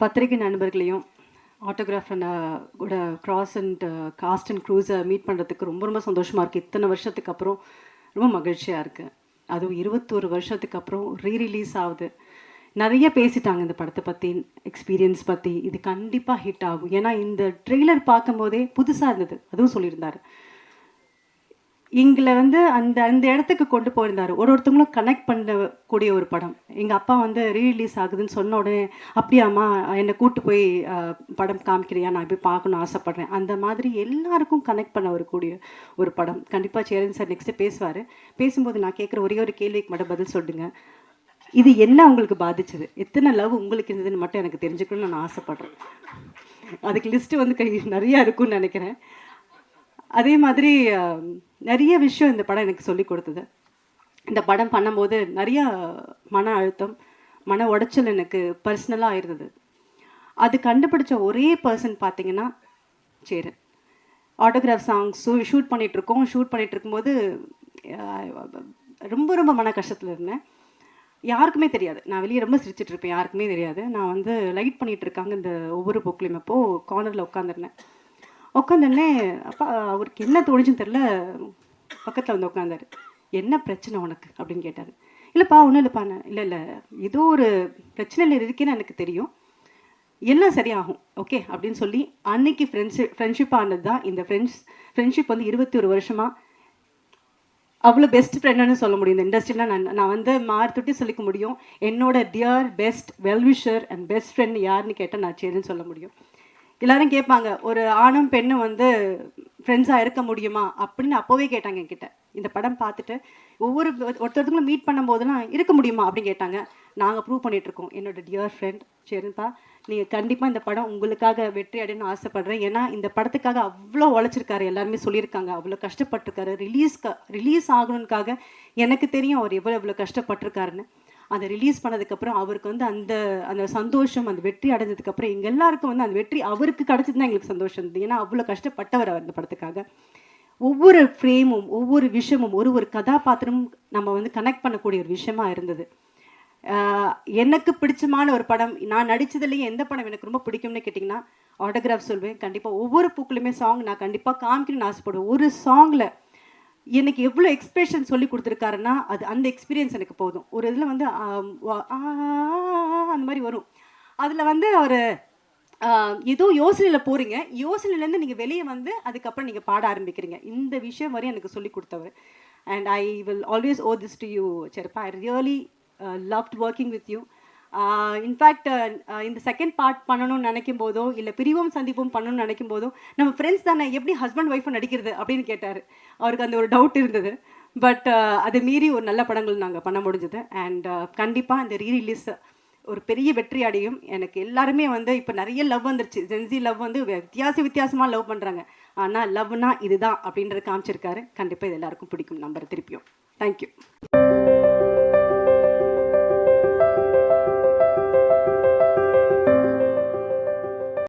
பத்திரிகை நண்பர்களையும் ஆட்டோகிராஃப் கூட காஸ்ட் அண்ட் க்ரூஸை மீட் பண்ணுறதுக்கு ரொம்ப ரொம்ப சந்தோஷமாக இருக்குது. இத்தனை வருஷத்துக்கு அப்புறம் ரொம்ப மகிழ்ச்சியாக இருக்குது. அதுவும் 21 வருஷத்துக்கு அப்புறம் ரீரிலீஸ் ஆகுது. நிறைய பேசிட்டாங்க இந்த படத்தை பற்றி, எக்ஸ்பீரியன்ஸ் பற்றி. இது கண்டிப்பாக ஹிட் ஆகும். ஏன்னா இந்த ட்ரெய்லர் பார்க்கும்போதே புதுசாக இருந்தது. அதுவும் சொல்லியிருந்தார். எங்களை அந்த அந்த இடத்துக்கு கொண்டு போயிருந்தார். ஒருத்தவங்களும் கனெக்ட் பண்ணக்கூடிய ஒரு படம். எங்கள் அப்பா ரீரிலீஸ் ஆகுதுன்னு சொன்ன உடனே, அப்படியாம்மா என்னை கூப்பிட்டு போய் படம் காமிக்கிறியா, நான் போய் பார்க்கணுன்னு ஆசைப்பட்றேன். அந்த மாதிரி எல்லாருக்கும் கனெக்ட் பண்ண வரக்கூடிய ஒரு படம். கண்டிப்பாக சேரன் சார் நெக்ஸ்ட்டு பேசுவார். பேசும்போது நான் கேட்குற ஒரே ஒரு கேள்விக்கு மட்டும் பதில் சொல்லுங்க. இது என்ன உங்களுக்கு பாதிச்சது, எத்தனை லவ் உங்களுக்கு இருந்ததுன்னு மட்டும் எனக்கு தெரிஞ்சுக்கணும்னு நான் ஆசைப்பட்றேன். அதுக்கு லிஸ்ட்டு நிறையா இருக்குன்னு நினைக்கிறேன். அதே மாதிரி நிறைய விஷயம் இந்த படம் எனக்கு சொல்லி கொடுத்தது. இந்த படம் பண்ணும்போது நிறையா மன அழுத்தம், மன உடைச்சல் எனக்கு பர்சனலாக இருந்தது. அது கண்டுபிடிச்ச ஒரே பர்சன் பார்த்தீங்கன்னா சேரன். ஆட்டோகிராஃப் சாங்ஸ் ஷூட் பண்ணிகிட்ருக்கோம். ஷூட் பண்ணிகிட்டு இருக்கும்போது ரொம்ப ரொம்ப மன கஷ்டத்தில் இருந்தேன். யாருக்குமே தெரியாது. நான் வெளியே ரொம்ப சிரிச்சிட்ருப்பேன், யாருக்குமே தெரியாது. நான் லைட் பண்ணிகிட்டு இருக்காங்க இந்த ஒவ்வொரு புக்லையும். அப்போது கார்னரில் உட்காந்துருந்தேன். உட்காந்தோடனே அப்பா அவருக்கு என்ன தோணுச்சுன்னு தெரில, பக்கத்தில் உட்காந்தார். என்ன பிரச்சனை உனக்கு அப்படின்னு கேட்டார். இல்லைப்பா ஒன்றும் இல்லைப்பா. இல்லை ஏதோ ஒரு பிரச்சனையில் இருக்கேன்னு எனக்கு தெரியும், எல்லாம் சரியாகும் ஓகே அப்படின்னு சொல்லி அன்னைக்கு ஃப்ரெண்ட்ஷிப் ஆனது தான் இந்த ஃப்ரெண்ட்ஷிப் 21 வருஷமாக அவ்வளோ பெஸ்ட் ஃப்ரெண்டுன்னு சொல்ல முடியும். இந்த இண்டஸ்ட்ரியில் நான் மார்த்தொட்டி சொல்லிக்க முடியும். என்னோட dear best well-wisher and best friend யாருன்னு கேட்டால் நான் சேருன்னு சொல்ல முடியும். எல்லாரும் கேட்பாங்க, ஒரு ஆணும் பெண்ணும் ஃப்ரெண்ட்ஸாக இருக்க முடியுமா அப்படின்னு அப்போவே கேட்டாங்க என்கிட்ட. இந்த படம் பார்த்துட்டு ஒருத்தருங்களும் மீட் பண்ணும்போதெல்லாம் இருக்க முடியுமா அப்படின்னு கேட்டாங்க. நாங்கள் ப்ரூவ் பண்ணிகிட்ருக்கோம். என்னோட டியர் ஃப்ரெண்ட் சேரன்பா, நீங்கள் கண்டிப்பாக இந்த படம் உங்களுக்காக வெற்றி அடையணும்னு ஆசைப்பட்றேன். ஏன்னா இந்த படத்துக்காக அவ்வளோ உழைச்சிருக்காரு, எல்லாருமே சொல்லியிருக்காங்க. அவ்வளோ கஷ்டப்பட்டிருக்காரு. ரிலீஸ் ஆகணுன்னுக்காக எனக்கு தெரியும் அவர் எவ்வளோ கஷ்டப்பட்டிருக்காருன்னு. அதை ரிலீஸ் பண்ணதுக்கப்புறம் அவருக்கு அந்த அந்த சந்தோஷம், அந்த வெற்றி அடைஞ்சதுக்கப்புறம் எங்கள் எல்லாருக்கும் அந்த வெற்றி அவருக்கு கிடச்சது தான் எங்களுக்கு சந்தோஷம் இருந்தது. ஏன்னா அவ்வளோ கஷ்டப்பட்டவர் அவர் அந்த படத்துக்காக. ஒவ்வொரு ஃப்ரேமும், ஒவ்வொரு விஷயமும், ஒரு கதாபாத்திரமும் நம்ம கனெக்ட் பண்ணக்கூடிய ஒரு விஷயமா இருந்தது. எனக்கு பிடிச்சமான ஒரு படம், நான் நடித்ததுலேயே எந்த படம் எனக்கு ரொம்ப பிடிக்கும்னு கேட்டிங்கன்னா ஆட்டோகிராஃப் சொல்வேன். கண்டிப்பாக ஒவ்வொரு பூக்குலையுமே சாங் நான் கண்டிப்பாக காமிக்கணும்னு ஆசைப்படுவேன். ஒரு சாங்கில் எனக்கு எவ்வளோ எக்ஸ்பிரஷன் சொல்லி கொடுத்துருக்காருன்னா அது அந்த எக்ஸ்பீரியன்ஸ் எனக்கு போதும். ஒரு இதில் அந்த மாதிரி வரும். அதில் அவர் ஏதோ யோசனையில் போகிறீங்க, யோசனையிலேருந்து நீங்கள் வெளியே அதுக்கப்புறம் நீங்கள் பாட ஆரம்பிக்கிறீங்க. இந்த விஷயம் வரையும் எனக்கு சொல்லி கொடுத்தவர். And I will always owe this to you செருப்பா. I really loved working with you. In fact இந்த செகண்ட் பார்ட் பண்ணணும்னு நினைக்கும் போதோ, இல்லை பிரிவும் சந்திப்பும் பண்ணணும்னு நினைக்கும் போதோ, நம்ம ஃப்ரெண்ட்ஸ் தானே, எப்படி ஹஸ்பண்ட் ஒய்ஃபும் நடிக்கிறது அப்படின்னு கேட்டார். அவருக்கு அந்த ஒரு டவுட் இருந்தது. பட் அதை மீறி ஒரு நல்ல படங்கள் நாங்கள் பண்ண முடிஞ்சது. அண்ட் கண்டிப்பாக இந்த ரீரிலீஸ் ஒரு பெரிய வெற்றி அடையும். எனக்கு எல்லாருமே இப்போ நிறைய லவ் வந்துருச்சு. ஜென்சி லவ் வித்தியாசமாக லவ் பண்ணுறாங்க. ஆனால் லவ்னா இதுதான் அப்படின்றத காமிச்சிருக்காரு. கண்டிப்பாக இது எல்லாருக்கும் பிடிக்கும் நம்புறேன். திருப்பியும் தேங்க்யூ.